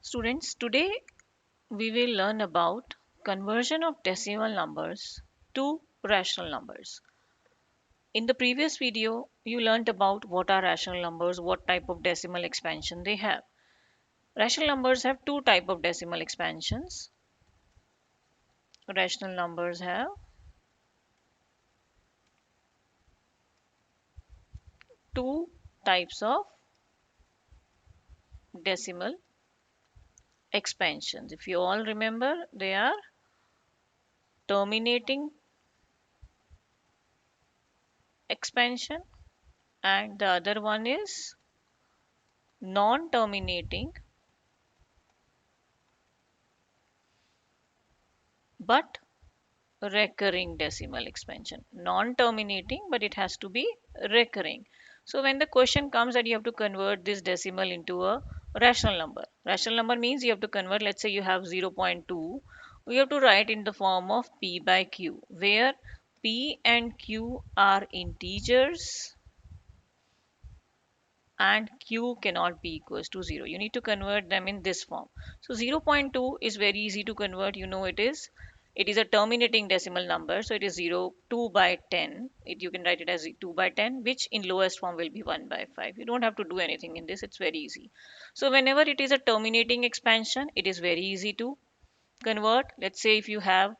Students, today we will learn about conversion of decimal numbers to rational numbers. In the previous video, you learnt about what are rational numbers, what type of decimal expansion they have. Rational numbers have two type of decimal expansions. Rational numbers have two types of decimal expansions. If you all remember, they are terminating expansion and the other one is non-terminating but recurring decimal expansion. Non-terminating, but it has to be recurring. So when the question comes that you have to convert this decimal into a rational number. Rational number means you have to convert, let's say you have 0.2, we have to write in the form of p by q, where p and q are integers and q cannot be equals to 0. You need to convert them in this form. So 0.2 is very easy to convert. You know it is a terminating decimal number. So it is 0, 2 by 10. You can write it as 2 by 10, which in lowest form will be 1 by 5. You don't have to do anything in this. It's very easy. So whenever it is a terminating expansion, it is very easy to convert. Let's say if you have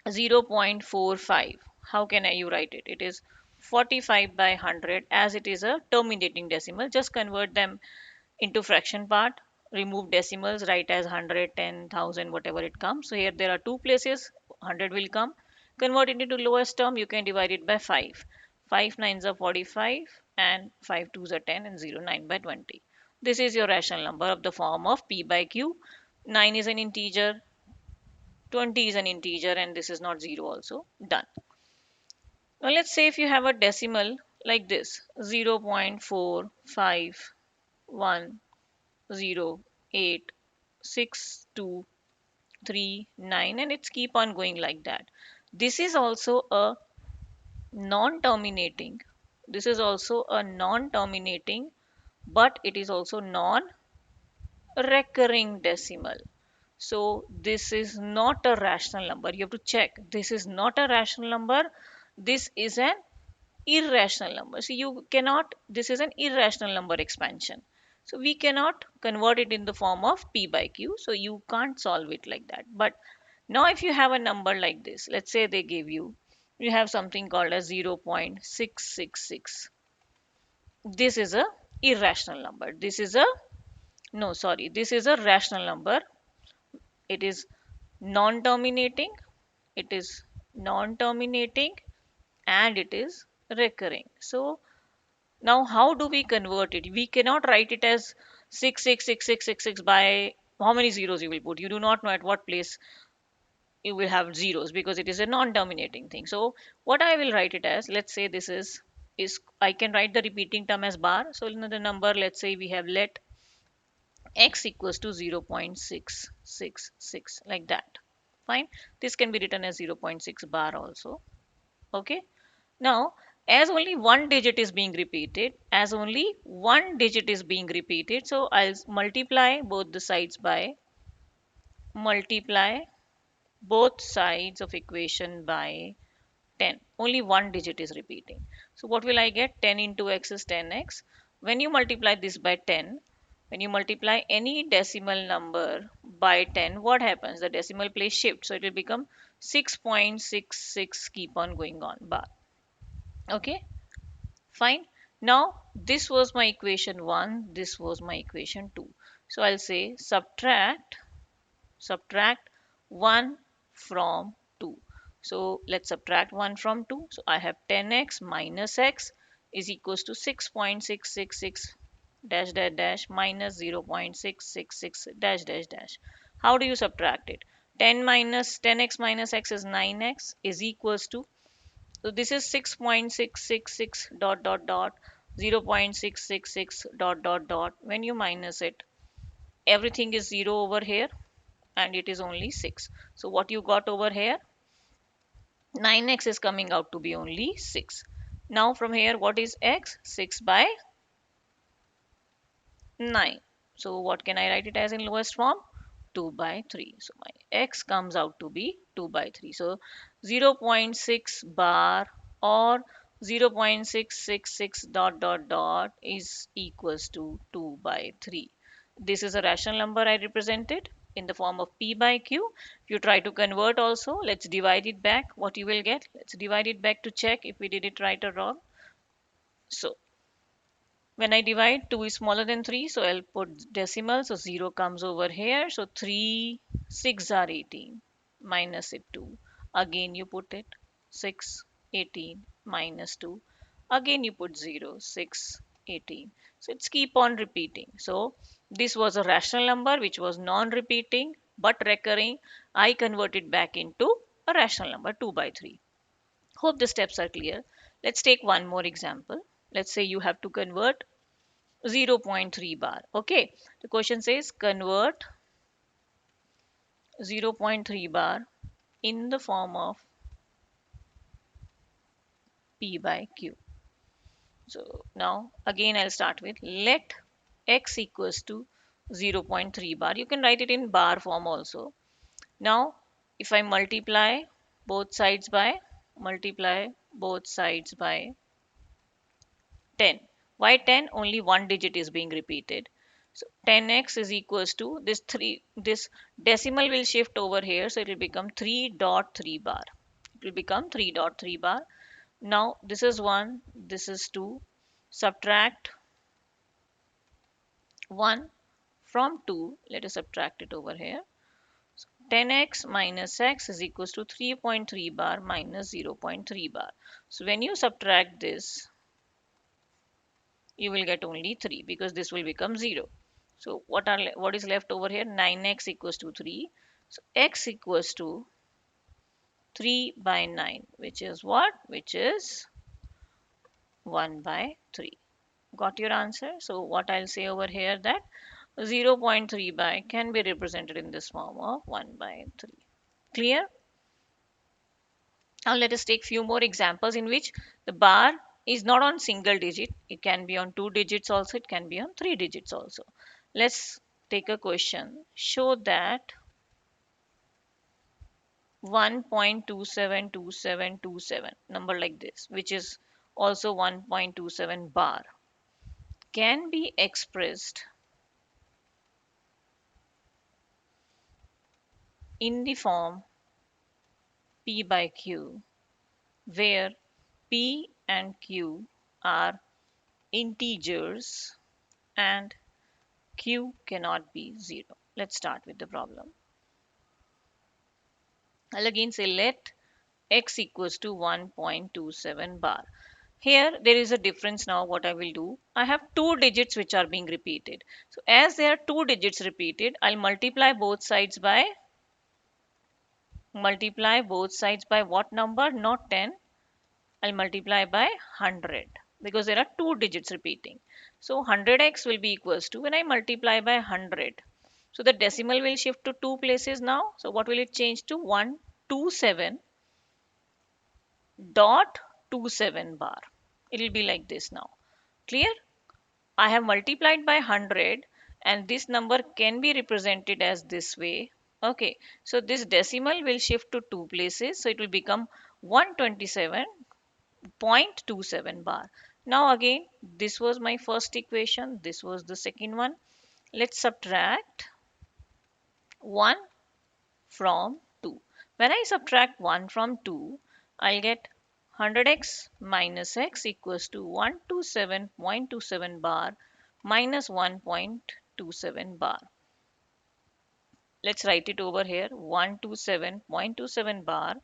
0.45, how can you write it? It is 45 by 100, as it is a terminating decimal. Just convert them into fraction part, remove decimals, write as 100, 10,000, whatever it comes. So here there are two places 100 will come. Convert it into lowest term, you can divide it by 5. 5 nines are 45 and 5 twos are 10 and 0 9 by 20. This is your rational number of the form of p by q. 9 is an integer, 20 is an integer, and this is not 0 also. Done. Now let's say if you have a decimal like this, 0.45108623 and it's keep on going like that. This is also a non-terminating. This is also a non-terminating, but it is also non-recurring decimal. So this is not a rational number. You have to check. This is not a rational number. This is an irrational number. So you cannot, this is an irrational number expansion. So we cannot convert it in the form of p by q. So you can't solve it like that. But now if you have a number like this, let's say they give you have something called as 0.666. This is a irrational number. This is a, no, sorry, this is a rational number. It is non-terminating. It is non-terminating and it is recurring. So now how do we convert it? We cannot write it as 666666 by how many zeros you will put. You do not know at what place you will have zeros because it is a non-terminating thing. So what I will write it as, let's say this is I can write the repeating term as bar. So in the number, let's say we have let x equals to 0.666 like that. Fine. This can be written as 0.6 bar also. Okay. Now, as only one digit is being repeated, so I'll multiply both the sides by, multiply both sides of equation by 10. Only one digit is repeating. So what will I get? 10 into x is 10x. When you multiply this by 10, when you multiply any decimal number by 10, what happens? The decimal place shifts. So it will become 6.66, keep on going on bar. Okay. Fine. Now, this was my equation 1, this was my equation 2. So I'll say subtract 1 from 2. So let's subtract 1 from 2. So I have 10x minus x is equals to 6.666 dash dash dash minus 0.666 dash dash dash. How do you subtract it? 10x minus x is 9x is equals to, so this is 6.666 dot dot dot 0.666 dot dot dot. When you minus it, everything is 0 over here and it is only 6. So what you got over here? 9x is coming out to be only 6. Now from here, what is x? 6 by 9. So what can I write it as in lowest form? 2 by 3. So my x comes out to be 2 by 3. So 0.6 bar or 0.666 dot dot dot is equals to 2 by 3. This is a rational number I represented in the form of p by q. If you try to convert also, let's divide it back. What you will get? Let's divide it back to check if we did it right or wrong. So when I divide, 2 is smaller than 3, so I'll put decimal, so 0 comes over here. So 3, 6 are 18, minus it 2. Again you put it, 6, 18, minus 2. Again you put 0, 6, 18. So it's keep on repeating. So this was a rational number which was non-repeating but recurring. I converted back into a rational number, 2 by 3. Hope the steps are clear. Let's take one more example. Let's say you have to convert 0.3 bar. Okay, the question says convert 0.3 bar in the form of p by q. So now again I'll start with let x equals to 0.3 bar. You can write it in bar form also. Now if I multiply both sides by 10. Why 10? Only one digit is being repeated. So 10x is equals to this decimal will shift over here, so it will become 3.3 bar. It will become 3.3 bar. Now this is 1, this is 2. Subtract 1 from 2. Let us subtract it over here. So 10x minus x is equals to 3.3 bar minus 0.3 bar. So when you subtract this, you will get only 3 because this will become 0. So what is left over here? 9x equals to 3. So x equals to 3 by 9, which is what? Which is 1 by 3. Got your answer? So what I'll say over here that 0.3 by can be represented in this form of 1 by 3. Clear? Now let us take few more examples in which the bar is not on single digit. It can be on 2 digits also. It can be on 3 digits also. Let's take a question. Show that 1.272727 number like this, which is also 1.27 bar, can be expressed in the form p by q, where p and q are integers and q cannot be 0. Let's start with the problem. I'll again say let x equals to 1.27 bar. Here there is a difference. Now what I will do, I have two digits which are being repeated. So as there are two digits repeated, I'll multiply both sides by what number? Not 10. I'll multiply by 100 because there are two digits repeating. So 100x will be equals to, when I multiply by 100, so the decimal will shift to two places now. So what will it change to? 127.27 bar. It will be like this now. Clear? I have multiplied by 100 and this number can be represented as this way. Okay, so this decimal will shift to two places. So it will become 127.27 bar. Now again, this was my first equation. This was the second one. Let's subtract 1 from 2. When I subtract 1 from 2, I'll get 100x minus x equals to 127.27 bar minus 1.27 bar. Let's write it over here. 127.27 bar,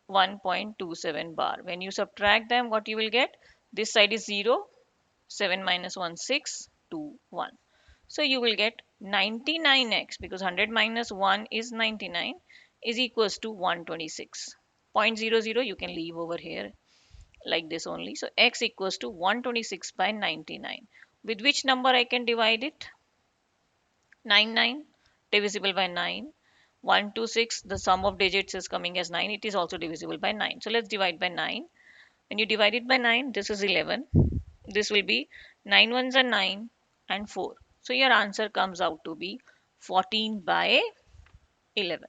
1.27 bar. When you subtract them, what you will get? This side is 0. 7 minus 1, 6, 2, 1. So you will get 99x, because 100 minus 1 is 99, is equals to 126. 0.00 you can leave over here like this only. So x equals to 126 by 99. With which number I can divide it? 99 divisible by 9. 126, the sum of digits is coming as 9. It is also divisible by 9. So let's divide by 9. When you divide it by 9, this is 11. This will be 9 ones are 9 and 4. So your answer comes out to be 14 by 11.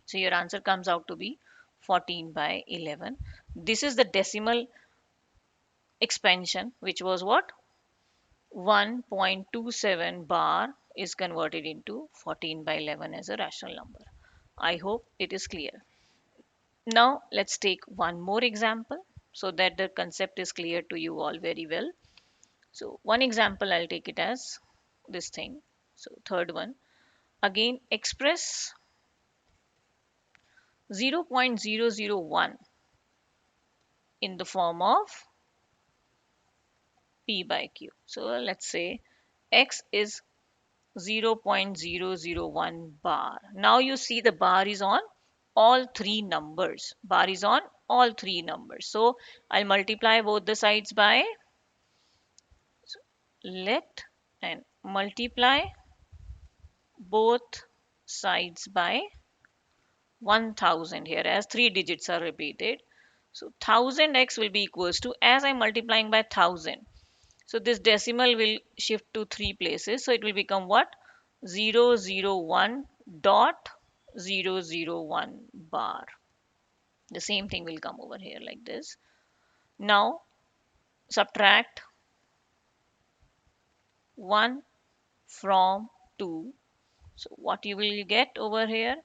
So your answer comes out to be 14 by 11. This is the decimal expansion, which was what? 1.27 bar is converted into 14 by 11 as a rational number. I hope it is clear. Now let's take one more example so that the concept is clear to you all very well. So one example, I'll take it as this thing. So third one, again express 0.001 in the form of P by Q. So let's say X is 0.001 bar. Now you see the bar is on all three numbers. Bar is on all three numbers. So I'll multiply both the sides by, let and multiply both sides by 1000 here as three digits are repeated. So 1000x will be equals to, as I'm multiplying by 1000. So this decimal will shift to three places. So it will become what? 001.001 bar. The same thing will come over here like this. Now subtract 1 from 2. So what you will get over here?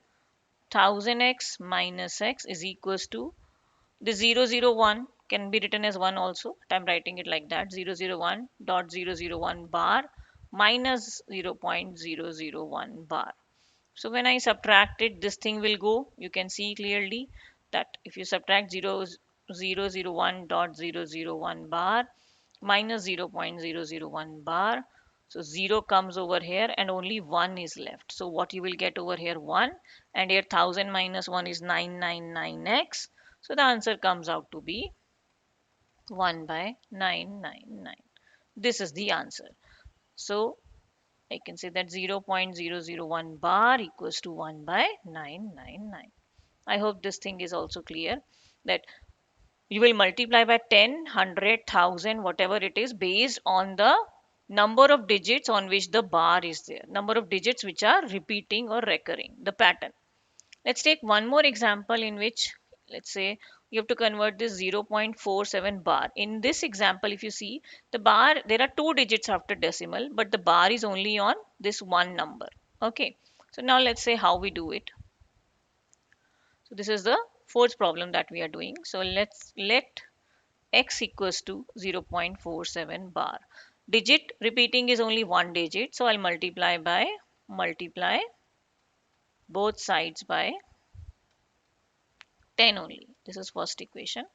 1000x minus x is equals to, the 001 can be written as 1 also. I'm writing it like that, 001.001 bar minus 0.001 bar. So when I subtract it, this thing will go. You can see clearly that if you subtract 0.001 bar minus 0.001 bar, so 0 comes over here and only 1 is left. So what you will get over here? 1, and here 1000 minus 1 is 999x. So the answer comes out to be 1 by 999. This is the answer. So I can say that 0.001 bar equals to 1 by 999. I hope this thing is also clear, that you will multiply by 10, 100, 1000, whatever it is, based on the number of digits on which the bar is there, number of digits which are repeating or recurring, the pattern. Let's take one more example in which, let's say, you have to convert this 0.47 bar. In this example, if you see the bar, there are two digits after decimal, but the bar is only on this one number. Okay. So now let's say how we do it. So this is the fourth problem that we are doing. So let x equals to 0.47 bar. Digit repeating is only one digit. So I'll multiply both sides by 10 only. This is first equation.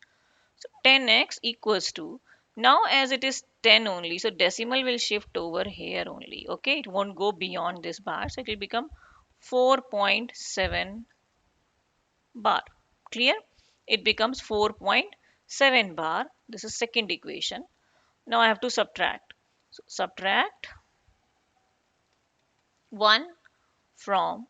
So 10x equals to, now as it is 10 only, so decimal will shift over here only. Okay, it won't go beyond this bar. So it will become 4.7 bar. Clear? It becomes 4.7 bar. This is second equation. Now I have to subtract. So subtract 1 from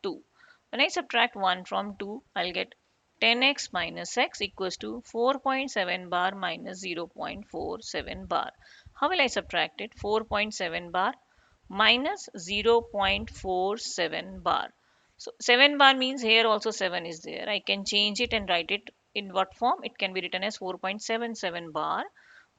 2. When I subtract 1 from 2, I'll get 10x minus x equals to 4.7 bar minus 0.47 bar. How will I subtract it? 4.7 bar minus 0.47 bar. So 7 bar means here also 7 is there. I can change it and write it in what form? It can be written as 4.77 bar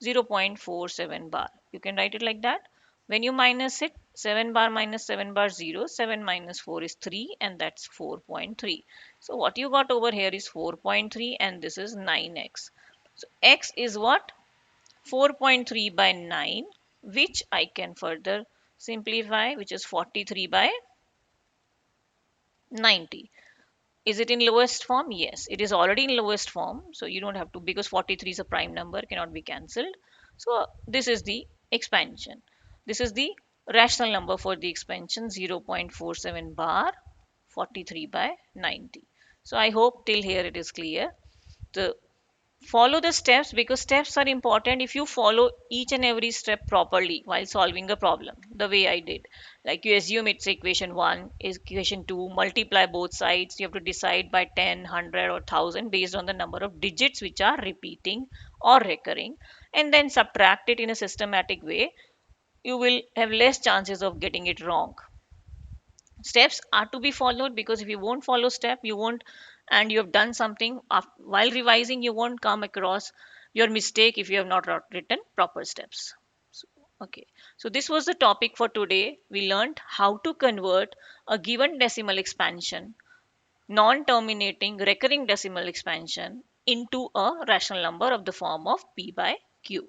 0.47 bar. You can write it like that. When you minus it, 7 bar minus 7 bar 0, 7 minus 4 is 3, and that's 4.3. So what you got over here is 4.3 and this is 9x. So x is what? 4.3 by 9, which I can further simplify, which is 43 by 90. Is it in lowest form? Yes, it is already in lowest form. So you don't have to, because 43 is a prime number, cannot be cancelled. So this is the expansion. This is the rational number for the expansion, 0.47 bar 43 by 90. So I hope till here it is clear. The follow the steps, because steps are important. If you follow each and every step properly while solving a problem the way I did, like you assume it's equation 1 is equation 2, multiply both sides, you have to decide by 10, 100 or 1000 based on the number of digits which are repeating or recurring, and then subtract it in a systematic way you will have less chances of getting it wrong. Steps are to be followed, because if you won't follow step, you won't, and you have done something while revising, you won't come across your mistake if you have not written proper steps. So, okay, so this was the topic for today. We learned how to convert a given decimal expansion, non-terminating recurring decimal expansion, into a rational number of the form of p by q.